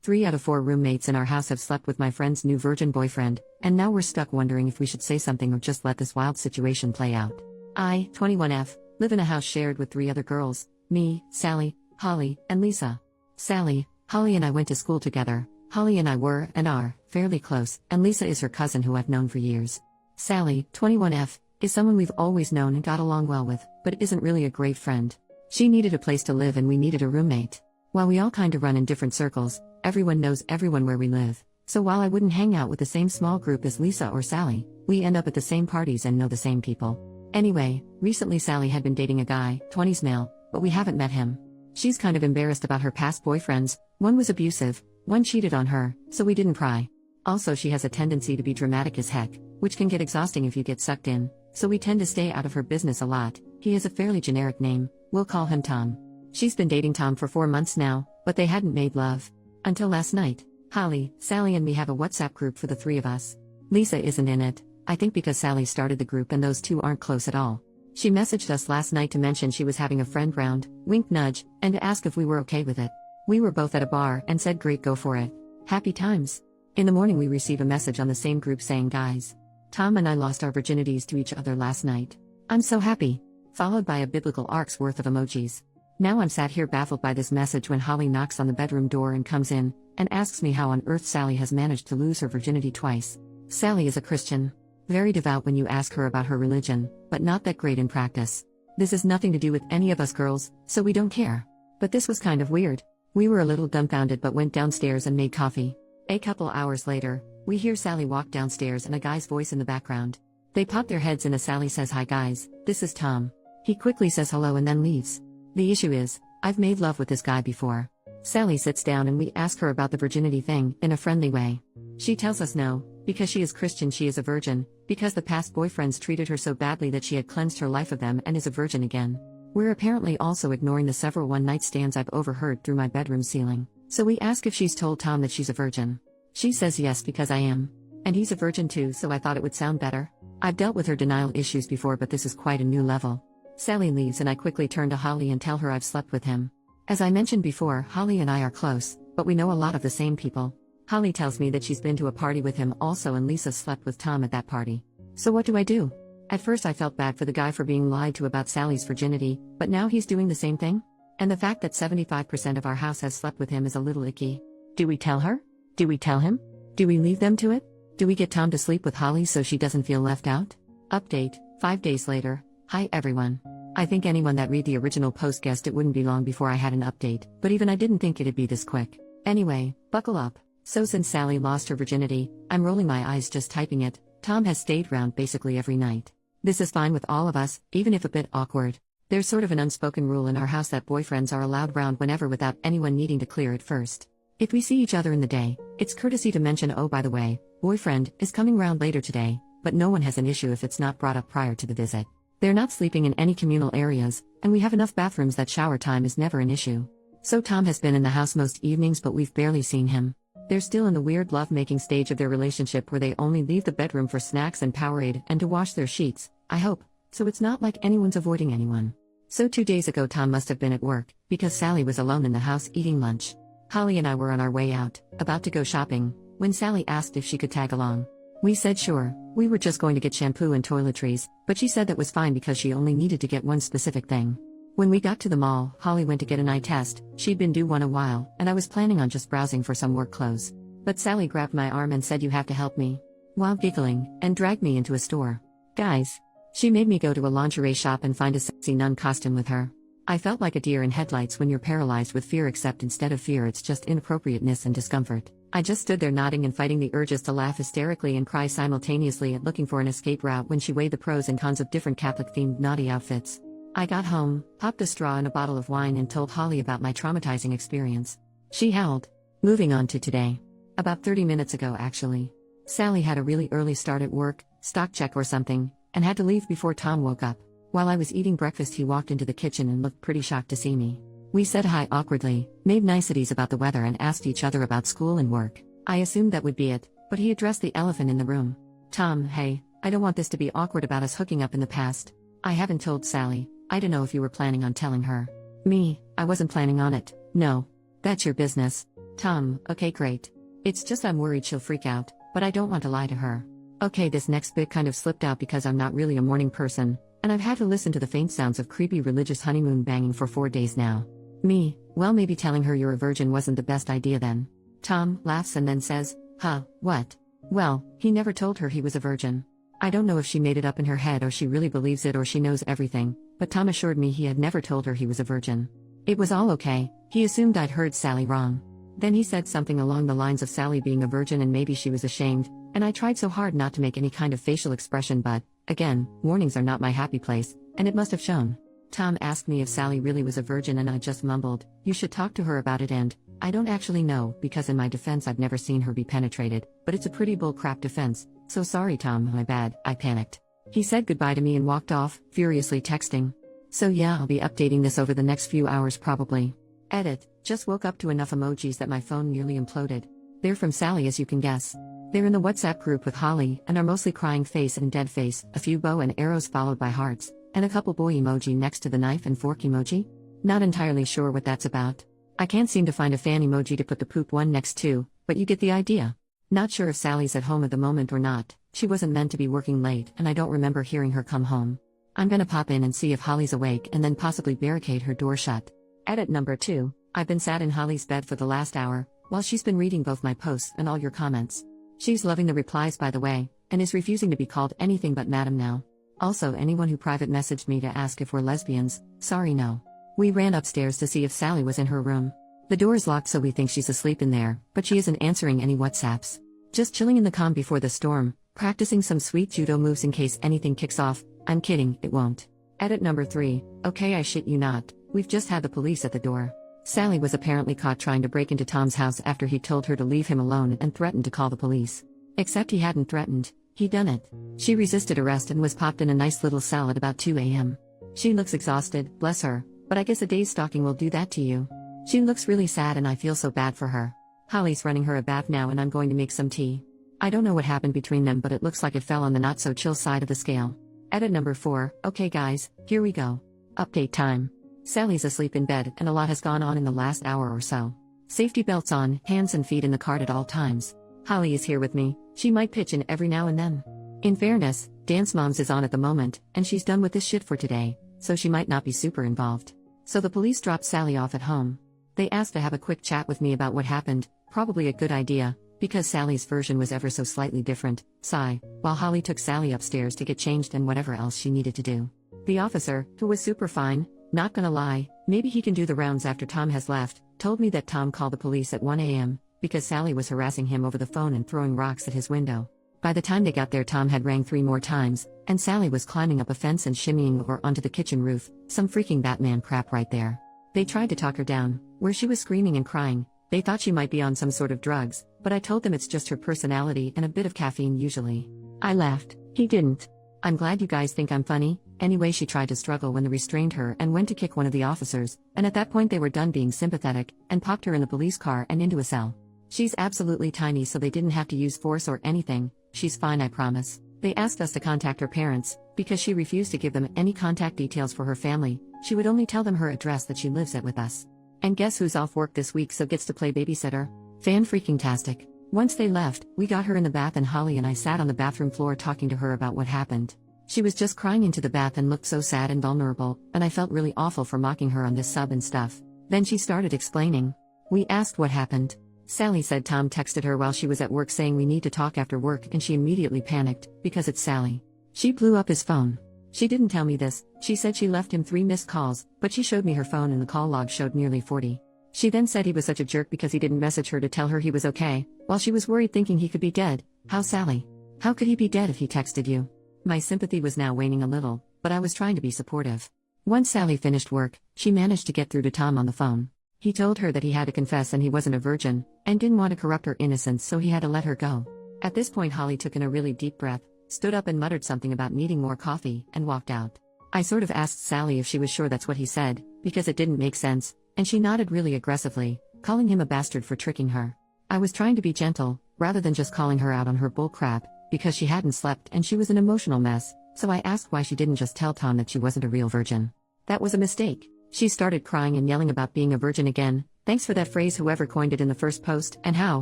3 out of 4 roommates in our house have slept with my friend's new virgin boyfriend, and now we're stuck wondering if we should say something or just let this wild situation play out. I, 21F, live in a house shared with 3 other girls, me, Sally, Holly, and Lisa. Sally, Holly and I went to school together. Holly and I were, and are, fairly close, and Lisa is her cousin who I've known for years. Sally, 21F, is someone we've always known and got along well with, but isn't really a great friend. She needed a place to live and we needed a roommate. While we all kinda run in different circles, everyone knows everyone where we live. So while I wouldn't hang out with the same small group as Lisa or Sally, we end up at the same parties and know the same people. Anyway, recently Sally had been dating a guy, 20s male, but we haven't met him. She's kind of embarrassed about her past boyfriends. One was abusive, one cheated on her, so we didn't pry. Also, she has a tendency to be dramatic as heck, which can get exhausting if you get sucked in, so we tend to stay out of her business a lot. He has a fairly generic name, we'll call him Tom. She's been dating Tom for 4 months now, but they hadn't made love. Until last night. Holly, Sally and me have a WhatsApp group for the 3 of us. Lisa isn't in it, I think because Sally started the group and those 2 aren't close at all. She messaged us last night to mention she was having a friend round, wink nudge, and to ask if we were okay with it. We were both at a bar and said great, go for it. Happy times. In the morning we receive a message on the same group saying, guys, Tom and I lost our virginities to each other last night. I'm so happy. Followed by a biblical arc's worth of emojis. Now I'm sat here baffled by this message when Holly knocks on the bedroom door and comes in, and asks me how on earth Sally has managed to lose her virginity twice. Sally is a Christian. Very devout when you ask her about her religion, but not that great in practice. This has nothing to do with any of us girls, so we don't care. But this was kind of weird. We were a little dumbfounded but went downstairs and made coffee. A couple hours later, we hear Sally walk downstairs and a guy's voice in the background. They pop their heads in as Sally says, hi guys, this is Tom. He quickly says hello and then leaves. The issue is, I've made love with this guy before. Sally sits down and we ask her about the virginity thing, in a friendly way. She tells us no, because she is Christian she is a virgin, because the past boyfriends treated her so badly that she had cleansed her life of them and is a virgin again. We're apparently also ignoring the several one-night stands I've overheard through my bedroom ceiling. So we ask if she's told Tom that she's a virgin. She says yes because I am. And he's a virgin too, so I thought it would sound better. I've dealt with her denial issues before, but this is quite a new level. Sally leaves and I quickly turn to Holly and tell her I've slept with him. As I mentioned before, Holly and I are close, but we know a lot of the same people. Holly tells me that she's been to a party with him also and Lisa slept with Tom at that party. So what do I do? At first I felt bad for the guy for being lied to about Sally's virginity, but now he's doing the same thing? And the fact that 75% of our house has slept with him is a little icky. Do we tell her? Do we tell him? Do we leave them to it? Do we get Tom to sleep with Holly so she doesn't feel left out? Update, 5 days later. Hi everyone. I think anyone that read the original post guessed it wouldn't be long before I had an update, but even I didn't think it'd be this quick. Anyway, buckle up. So since Sally lost her virginity, I'm rolling my eyes just typing it, Tom has stayed round basically every night. This is fine with all of us, even if a bit awkward. There's sort of an unspoken rule in our house that boyfriends are allowed round whenever without anyone needing to clear it first. If we see each other in the day, it's courtesy to mention, oh by the way, boyfriend is coming round later today, but no one has an issue if it's not brought up prior to the visit. They're not sleeping in any communal areas, and we have enough bathrooms that shower time is never an issue. So Tom has been in the house most evenings but we've barely seen him. They're still in the weird love-making stage of their relationship where they only leave the bedroom for snacks and Powerade and to wash their sheets, I hope, so it's not like anyone's avoiding anyone. So 2 days ago Tom must have been at work, because Sally was alone in the house eating lunch. Holly and I were on our way out, about to go shopping, when Sally asked if she could tag along. We said sure, we were just going to get shampoo and toiletries, but she said that was fine because she only needed to get one specific thing. When we got to the mall, Holly went to get an eye test. She'd been due one a while, and I was planning on just browsing for some work clothes. But Sally grabbed my arm and said you have to help me. While giggling, and dragged me into a store. Guys. She made me go to a lingerie shop and find a sexy nun costume with her. I felt like a deer in headlights when you're paralyzed with fear, except instead of fear it's just inappropriateness and discomfort. I just stood there nodding and fighting the urges to laugh hysterically and cry simultaneously at looking for an escape route when she weighed the pros and cons of different Catholic-themed naughty outfits. I got home, popped a straw in a bottle of wine and told Holly about my traumatizing experience. She howled. Moving on to today. About 30 minutes ago actually. Sally had a really early start at work, stock check or something, and had to leave before Tom woke up. While I was eating breakfast he walked into the kitchen and looked pretty shocked to see me. We said hi awkwardly, made niceties about the weather and asked each other about school and work. I assumed that would be it, but he addressed the elephant in the room. Tom, hey, I don't want this to be awkward about us hooking up in the past. I haven't told Sally. I don't know if you were planning on telling her. Me, I wasn't planning on it. No. That's your business. Tom, okay, great. It's just I'm worried she'll freak out, but I don't want to lie to her. Okay, this next bit kind of slipped out because I'm not really a morning person, and I've had to listen to the faint sounds of creepy religious honeymoon banging for 4 days now. Me, well, maybe telling her you're a virgin wasn't the best idea then. Tom laughs and then says, huh, what? Well, he never told her he was a virgin. I don't know if she made it up in her head or she really believes it or she knows everything, but Tom assured me he had never told her he was a virgin. It was all okay, he assumed I'd heard Sally wrong. Then he said something along the lines of Sally being a virgin and maybe she was ashamed, and I tried so hard not to make any kind of facial expression but, again, mornings are not my happy place, and it must have shown. Tom asked me if Sally really was a virgin and I just mumbled, you should talk to her about it and, I don't actually know because in my defense I've never seen her be penetrated, but it's a pretty bullcrap defense, so sorry Tom, my bad, I panicked. He said goodbye to me and walked off, furiously texting. So yeah, I'll be updating this over the next few hours probably. Edit, just woke up to enough emojis that my phone nearly imploded. They're from Sally as you can guess. They're in the WhatsApp group with Holly and are mostly crying face and dead face, a few bow and arrows followed by hearts, and a couple boy emoji next to the knife and fork emoji. Not entirely sure what that's about. I can't seem to find a fan emoji to put the poop one next to, but you get the idea. Not sure if Sally's at home at the moment or not, she wasn't meant to be working late and I don't remember hearing her come home. I'm gonna pop in and see if Holly's awake and then possibly barricade her door shut. Edit number 2, I've been sat in Holly's bed for the last hour, while she's been reading both my posts and all your comments. She's loving the replies by the way, and is refusing to be called anything but madam now. Also anyone who private messaged me to ask if we're lesbians, sorry no. We ran upstairs to see if Sally was in her room. The door is locked so we think she's asleep in there, but she isn't answering any WhatsApps. Just chilling in the calm before the storm, practicing some sweet judo moves in case anything kicks off. I'm kidding, it won't. Edit number 3, okay I shit you not, we've just had the police at the door. Sally was apparently caught trying to break into Tom's house after he told her to leave him alone and threatened to call the police. Except he hadn't threatened, he'd done it. She resisted arrest and was popped in a nice little cell at about 2 a.m. She looks exhausted, bless her, but I guess a day's stalking will do that to you. She looks really sad and I feel so bad for her. Holly's running her a bath now and I'm going to make some tea. I don't know what happened between them but it looks like it fell on the not so chill side of the scale. Edit number 4, okay guys, here we go. Update time. Sally's asleep in bed and a lot has gone on in the last hour or so. Safety belts on, hands and feet in the cart at all times. Holly is here with me, she might pitch in every now and then. In fairness, Dance Moms is on at the moment, and she's done with this shit for today, so she might not be super involved. So the police dropped Sally off at home. They asked to have a quick chat with me about what happened, probably a good idea, because Sally's version was ever so slightly different, sigh, while Holly took Sally upstairs to get changed and whatever else she needed to do. The officer, who was super fine, not gonna lie, maybe he can do the rounds after Tom has left, told me that Tom called the police at 1 a.m., because Sally was harassing him over the phone and throwing rocks at his window. By the time they got there Tom had rang 3 more times, and Sally was climbing up a fence and shimmying over onto the kitchen roof, some freaking Batman crap right there. They tried to talk her down, where she was screaming and crying, they thought she might be on some sort of drugs, but I told them it's just her personality and a bit of caffeine usually. I laughed, he didn't. I'm glad you guys think I'm funny. Anyway she tried to struggle when they restrained her and went to kick one of the officers, and at that point they were done being sympathetic, and popped her in the police car and into a cell. She's absolutely tiny so they didn't have to use force or anything, she's fine I promise. They asked us to contact her parents, because she refused to give them any contact details for her family, she would only tell them her address that she lives at with us. And guess who's off work this week so gets to play babysitter? Fan-freaking-tastic. Once they left, we got her in the bath and Holly and I sat on the bathroom floor talking to her about what happened. She was just crying into the bath and looked so sad and vulnerable, and I felt really awful for mocking her on this sub and stuff. Then she started explaining. We asked what happened. Sally said Tom texted her while she was at work saying we need to talk after work and she immediately panicked, because it's Sally. She blew up his phone. She didn't tell me this, she said she left him 3 missed calls, but she showed me her phone and the call log showed nearly 40. She then said he was such a jerk because he didn't message her to tell her he was okay, while she was worried thinking he could be dead. How Sally? How could he be dead if he texted you? My sympathy was now waning a little, but I was trying to be supportive. Once Sally finished work, she managed to get through to Tom on the phone. He told her that he had to confess and he wasn't a virgin, and didn't want to corrupt her innocence so he had to let her go. At this point Holly took in a really deep breath, stood up and muttered something about needing more coffee, and walked out. I sort of asked Sally if she was sure that's what he said, because it didn't make sense, and she nodded really aggressively, calling him a bastard for tricking her. I was trying to be gentle, rather than just calling her out on her bull crap, because she hadn't slept and she was an emotional mess, so I asked why she didn't just tell Tom that she wasn't a real virgin. That was a mistake. She started crying and yelling about being a virgin again, Thanks for that phrase, whoever coined it in the first post, and how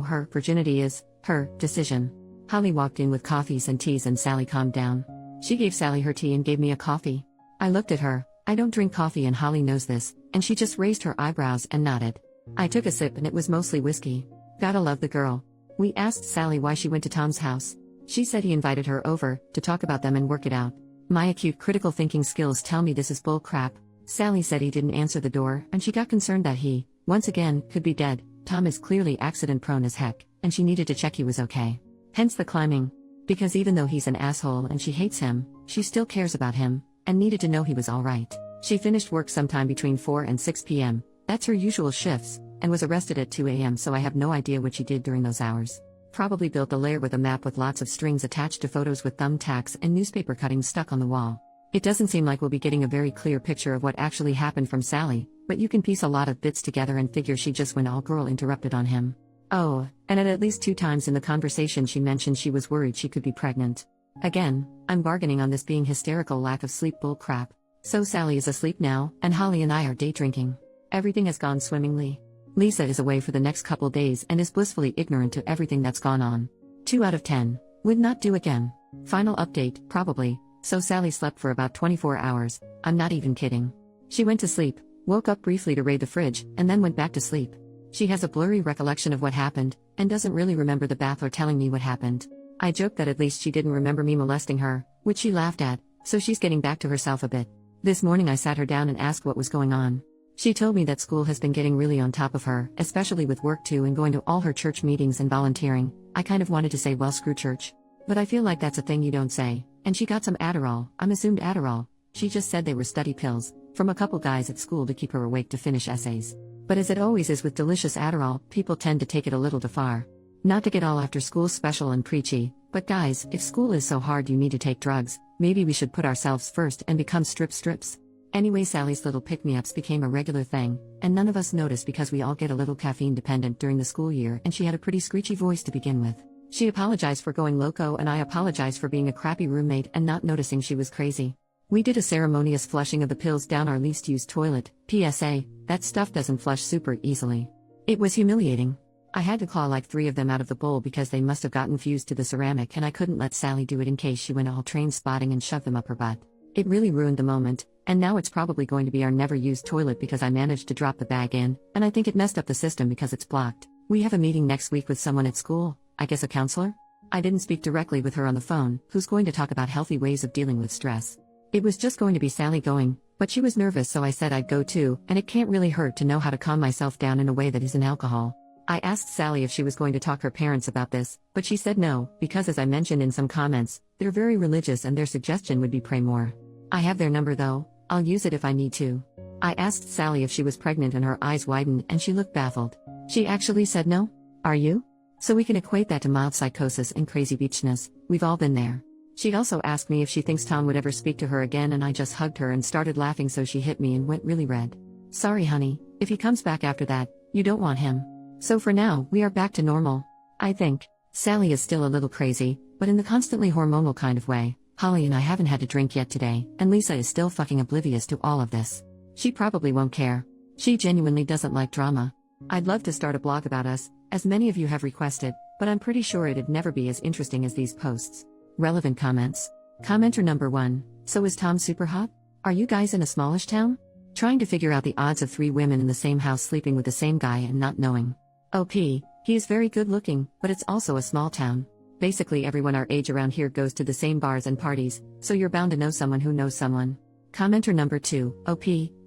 her virginity is her decision. Holly walked in with coffees and teas and Sally calmed down. She gave Sally her tea and gave me a coffee. I looked at her. I don't drink coffee and Holly knows this, and she just raised her eyebrows and nodded. I took a sip and it was mostly whiskey. Gotta love the girl. We asked Sally why she went to Tom's house. She said he invited her over to talk about them and work it out. My acute critical thinking skills tell me this is bull crap. Sally said he didn't answer the door and she got concerned that he, once again, could be dead. Tom is clearly accident prone as heck, and she needed to check he was okay. Hence the climbing. Because even though he's an asshole and she hates him, she still cares about him, and needed to know he was alright. She finished work sometime between 4 and 6 p.m., that's her usual shifts, and was arrested at 2 a.m. so I have no idea what she did during those hours. Probably built a lair with a map with lots of strings attached to photos with thumbtacks and newspaper cuttings stuck on the wall. It doesn't seem like we'll be getting a very clear picture of what actually happened from Sally, but you can piece a lot of bits together and figure she just went all girl interrupted on him. Oh, and at least 2 times in the conversation she mentioned she was worried she could be pregnant. Again, I'm bargaining on this being hysterical lack of sleep bull crap. So Sally is asleep now, and Holly and I are day drinking. Everything has gone swimmingly. Lisa is away for the next couple days and is blissfully ignorant to everything that's gone on. 2 out of 10. Would not do again. Final update, probably. So Sally slept for about 24 hours, I'm not even kidding. She went to sleep, woke up briefly to raid the fridge, and then went back to sleep. She has a blurry recollection of what happened, and doesn't really remember the bath or telling me what happened. I joked that at least she didn't remember me molesting her, which she laughed at, so she's getting back to herself a bit. This morning I sat her down and asked what was going on. She told me that school has been getting really on top of her, especially with work too and going to all her church meetings and volunteering. I kind of wanted to say, well, screw church. But I feel like that's a thing you don't say. And she got some Adderall, I'm assumed Adderall. She just said they were study pills, from a couple guys at school to keep her awake to finish essays. But as it always is with delicious Adderall, people tend to take it a little too far. Not to get all after school special and preachy, but guys, if school is so hard you need to take drugs, maybe we should put ourselves first and become strips. Anyway, Sally's little pick-me-ups became a regular thing, and none of us noticed because we all get a little caffeine dependent during the school year, and she had a pretty screechy voice to begin with. She apologized for going loco and I apologized for being a crappy roommate and not noticing she was crazy. We did a ceremonious flushing of the pills down our least used toilet. PSA, that stuff doesn't flush super easily. It was humiliating. I had to claw like 3 of them out of the bowl because they must have gotten fused to the ceramic and I couldn't let Sally do it in case she went all train spotting and shoved them up her butt. It really ruined the moment, and now it's probably going to be our never used toilet because I managed to drop the bag in, and I think it messed up the system because it's blocked. We have a meeting next week with someone at school, I guess a counselor? I didn't speak directly with her on the phone, who's going to talk about healthy ways of dealing with stress. It was just going to be Sally going, but she was nervous so I said I'd go too, and it can't really hurt to know how to calm myself down in a way that isn't alcohol. I asked Sally if she was going to talk her parents about this, but she said no, because as I mentioned in some comments, they're very religious and their suggestion would be pray more. I have their number though, I'll use it if I need to. I asked Sally if she was pregnant and her eyes widened and she looked baffled. She actually said no? Are you? So we can equate that to mild psychosis and crazy beachness, we've all been there. She also asked me if she thinks Tom would ever speak to her again and I just hugged her and started laughing so she hit me and went really red. Sorry honey, if he comes back after that, you don't want him. So for now, we are back to normal. I think. Sally is still a little crazy, but in the constantly hormonal kind of way. Holly and I haven't had a drink yet today, and Lisa is still fucking oblivious to all of this. She probably won't care. She genuinely doesn't like drama. I'd love to start a blog about us, as many of you have requested, but I'm pretty sure it'd never be as interesting as these posts. Relevant comments. Commenter number 1, so is Tom super hot? Are you guys in a smallish town? Trying to figure out the odds of 3 women in the same house sleeping with the same guy and not knowing. OP, he is very good looking, but it's also a small town. Basically everyone our age around here goes to the same bars and parties, so you're bound to know someone who knows someone. Commenter number 2, OP,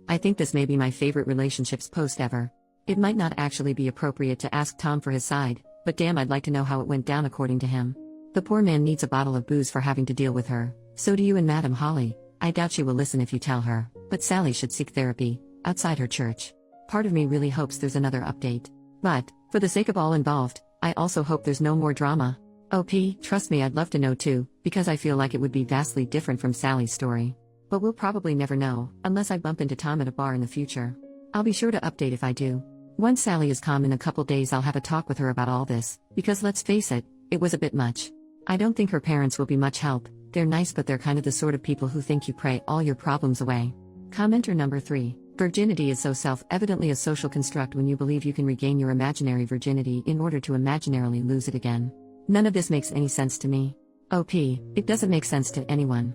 I think this may be my favorite relationships post ever. It might not actually be appropriate to ask Tom for his side, but damn I'd like to know how it went down according to him. The poor man needs a bottle of booze for having to deal with her, so do you and Madam Holly. I doubt she will listen if you tell her, but Sally should seek therapy, outside her church. Part of me really hopes there's another update. But, for the sake of all involved, I also hope there's no more drama. OP, trust me I'd love to know too, because I feel like it would be vastly different from Sally's story. But we'll probably never know, unless I bump into Tom at a bar in the future. I'll be sure to update if I do. Once Sally is calm in a couple days I'll have a talk with her about all this, because let's face it, it was a bit much. I don't think her parents will be much help, they're nice but they're kind of the sort of people who think you pray all your problems away. Commenter number 3, Virginity is so self-evidently a social construct when you believe you can regain your imaginary virginity in order to imaginarily lose it again. None of this makes any sense to me. OP, it doesn't make sense to anyone.